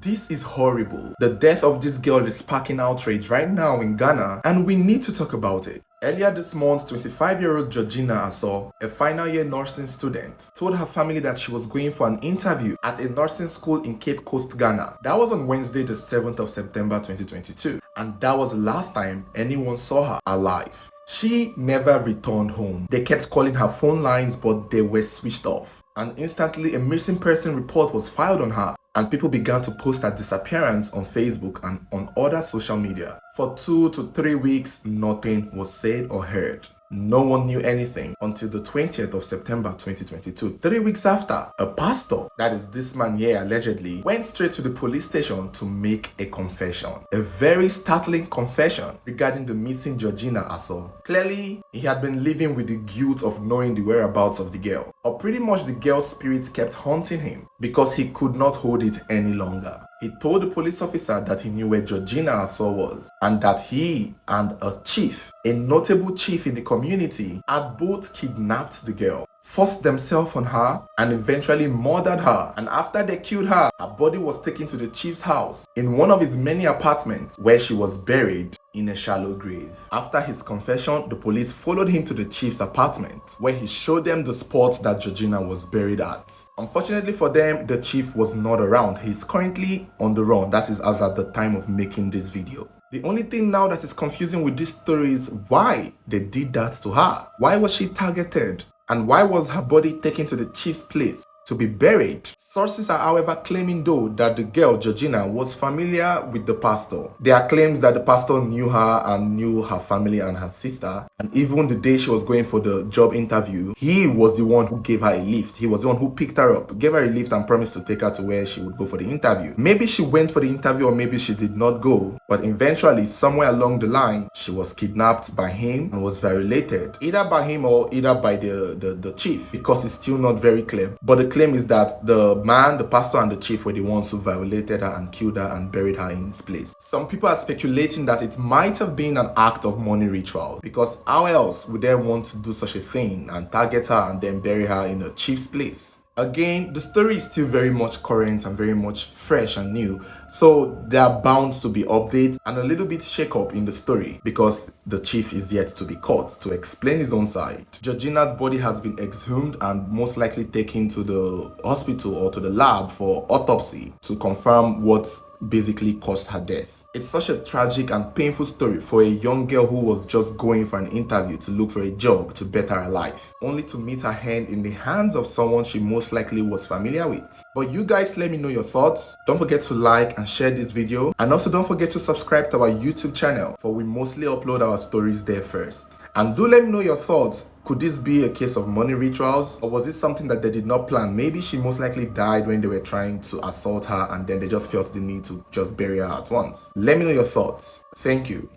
This is horrible. The death of this girl is sparking outrage right now in Ghana, and we need to talk about it. Earlier this month, 25-year-old Georgina Asor, a final year nursing student, told her family that she was going for an interview at a nursing school in Cape Coast, Ghana. That was on Wednesday, the 7th of September 2022, and that was the last time anyone saw her alive. She never returned home. They kept calling her phone lines, but they were switched off. And instantly, a missing person report was filed on her, and people began to post her disappearance on Facebook and on other social media. For 2 to 3 weeks, nothing was said or heard. No one knew anything until the 20th of September 2022. 3 weeks after, a pastor, that is this man here allegedly, went straight to the police station to make a confession. A very startling confession regarding the missing Georgina Asor. Clearly, he had been living with the guilt of knowing the whereabouts of the girl. Or pretty much the girl's spirit kept haunting him because he could not hold it any longer. He told the police officer that he knew where Georgina Asor was and that he and a chief, a notable chief in the community, had both kidnapped the girl, forced themselves on her, and eventually murdered her. And after they killed her, her body was taken to the chief's house in one of his many apartments where she was buried in a shallow grave. After his confession, the police followed him to the chief's apartment where he showed them the spot that Georgina was buried at. Unfortunately for them, the chief was not around. He's currently on the run. That is as at the time of making this video. The only thing now that is confusing with this story is why they did that to her. Why was she targeted? And why was her body taken to the chief's place to be buried? Sources are however claiming though that the girl Georgina was familiar with the pastor. There are claims that the pastor knew her and knew her family and her sister, and even the day she was going for the job interview, he was the one who gave her a lift. He was the one who picked her up, gave her a lift and promised to take her to where she would go for the interview. Maybe she went for the interview or maybe she did not go, but eventually somewhere along the line she was kidnapped by him and was violated, either by him or either by the chief, because it's still not very clear. But the claim is that the man, the pastor and the chief were the ones who violated her and killed her and buried her in his place. Some people are speculating that it might have been an act of money ritual, because how else would they want to do such a thing and target her and then bury her in a chief's place? Again, the story is still very much current and very much fresh and new, so there are bound to be updates and a little bit shake up in the story because the chief is yet to be caught to explain his own side. Georgina's body has been exhumed and most likely taken to the hospital or to the lab for autopsy to confirm what basically caused her death. It's such a tragic and painful story for a young girl who was just going for an interview to look for a job to better her life, only to meet her end in the hands of someone she most likely was familiar with. But you guys let me know your thoughts. Don't forget to like and share this video, and also don't forget to subscribe to our YouTube channel, for we mostly upload our stories there first. And do let me know your thoughts. Could this be a case of money rituals, or was it something that they did not plan? Maybe she most likely died when they were trying to assault her and then they just felt the need to just bury her at once. Let me know your thoughts. Thank you.